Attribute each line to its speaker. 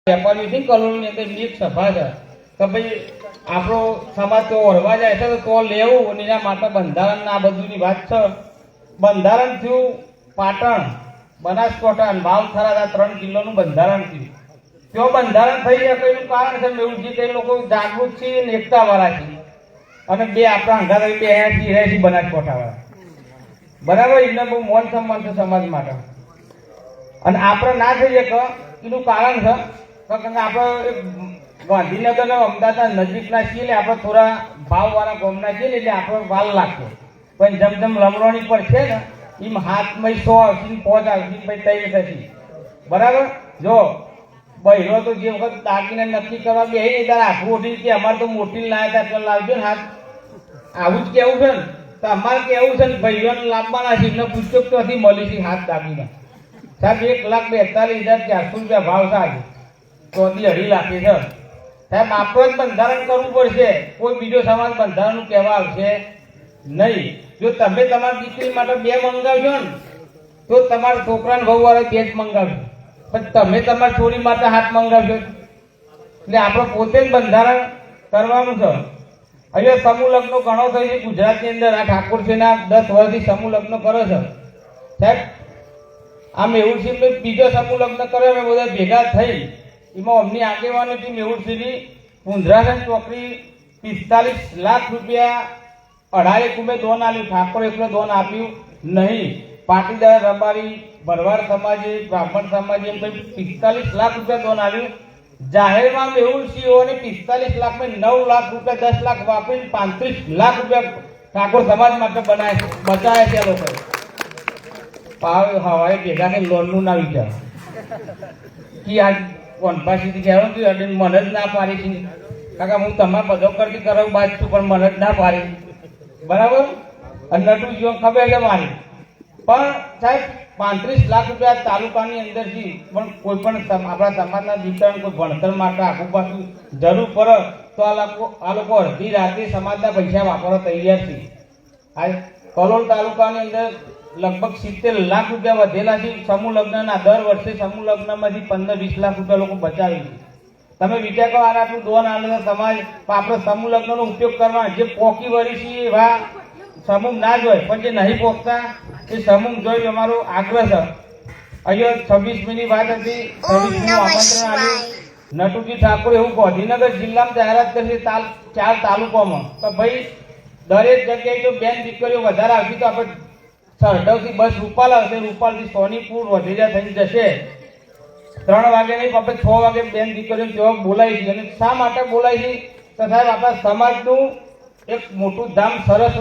Speaker 1: વેપારી કલોલની અંદર એક સભા છે કે ભાઈ આપણો સમાજ તો ઓળવા જાય છે તો લેવું અને એના માટે બંધારણ આ બધુંની વાત છે. બંધારણ થયું પાટણ, બનાસકાંઠા અને વાવથરા, આ 3 જિલ્લાનું બંધારણ થયું. તેઓ બંધારણ થઈ જાય એનું કારણ છે મેહુલજી તે લોકો જાગૃત છે અને એકતા વાળા છે અને બે આપણા હંગાત બે અહીંયાથી રહે છે બનાસકાંઠા વાળા, બરાબર. એમને બહુ મોન સન્માન છે સમાજ માટે અને આપણે ના થઈ શકે એનું કારણ છે કારણ કે આપણે ગાંધીનગર અને અમદાવાદ નજીકના છીએ એટલે આપણે થોડા ભાવવાળા ગામના છીએ એટલે આપણે વાલ લાગશે. પણ જેમ જેમ લમરોણી પર છે ને એમ હાથમાં 100 આવશે, 5 આવશે, પછી 3 થશે, બરાબર. જો બહેરો તો જે વખત દાગીને નક્કી કરવા બે ત્યારે આખું ઓઢી કે અમારે તો મોટી લાયા હતા લાવજો ને હાથ, આવું જ કેવું છે ને. તો અમારે કેવું છે ને ભાઈઓને લાવવાના છે એમને પૂછો ક્યાંથી મળી છે હાથ દાગીના. સાહેબ 1,42,400 ભાવ છે આજે, તો 2.5 લાખ છે સાહેબ. આપણે જ બંધારણ કરવું પડશે, કોઈ બીજો સમાજ બંધારણનું કહેવા આવશે નહીં. જો તમે તમારી દીકરી માટે 2 મંગાવજો ને તો તમારા છોકરાને વહુ વાળા 2 જ મંગાવજો, પણ તમે તમારી છોરી માટે હાથ મંગાવજો. એટલે આપણે પોતે જ બંધારણ કરવાનું છે. અહીંયા સમૂહ લગ્ન ઘણો થઈ છે ગુજરાતની અંદર. આ ઠાકોરજીના 10 વર્ષથી સમૂહ લગ્ન કરે છે સાહેબ. આ મેહુલસિંહ બીજો સમૂહ લગ્ન કર્યો અમે બધા ભેગા થઈ, એમાં અમની આગેવાનીથી મેહુલસિંહની પુંજરાસન ચોકડી 45 લાખ રૂપિયા 2.5 કુંભે દોન આપ્યું. ઠાકોર એકલો દોન આપ્યું નહીં, પાટીદાર, રબારી, ભરવાડ સમાજે, બ્રાહ્મણ સમાજે 45 લાખ રૂપિયા દોન આવ્યું. જાહેરમાં મેહુલસિંહોને 45 લાખમાં 9 લાખ રૂપિયા 10 લાખ વાપરીને 35 લાખ રૂપિયા ઠાકોર સમાજ માટે બચાવ્યા છે. લોકો પાવ હવાએ ભેગા ને લોનનું ના વિચાર કે આ કોનપાસીથી કહેવાનું કે મને જ ના પાડી છે કાકા હું તમારે બધો કરતી કરાવું બાદ છું પણ મને જ ના પાડી, બરાબર. અને નટુ જીવન ખબર છે મારી. પણ સાહેબ 35 લાખ રૂપિયા તાલુકાની અંદરથી પણ કોઈ પણ આપણા સમાજના દીકરાને કોઈ ભણતર માટે આખું પાછું જરૂર પડે તો આ લોકો અડધી રાતે સમાજના પૈસા વાપરવા તૈયાર છે. આ કલોલ તાલુકાની અંદર લગભગ 70 લાખ રૂપિયા વધેલા છે સમૂહ લગ્નના. દર વર્ષે સમૂહ લગ્નમાંથી 15-20 લાખ રૂપિયા લોકો બચાવી છે. તમે વિચાર કરો આટલું દોન આલે સમાજ, આપણે સમૂહ લગ્નનો ઉપયોગ કરવા. જે પોકી વળી છે એવા સમૂહ ના જ હોય, પણ જે નહીં પોકતા એ સમૂહ જોઈ અમારો આગ્રહ છે. અહીંયા 26મીની વાત હતી, 26મીનું આમંત્રણ આવ્યું. નટુજી ઠાકોર એવું ગાંધીનગર જિલ્લામાં જાહેરાત કરી 4 તાલુકામાં તો ભાઈ દરેક જગ્યાએ જો બેન દીકરીઓ વધારે આવતી તો આપણે સરડવથી બસ રૂપાલ આવશે, રૂપાલથી સોનીપુર વધેજા થઈ જશે. 3 વાગે નહીં આપણે 6 વાગે બેન દીકરીઓ તેઓ બોલાય છે. અને શા માટે બોલાય છે તો સાહેબ આપણા સમાજનું એક મોટું ધામ સરસ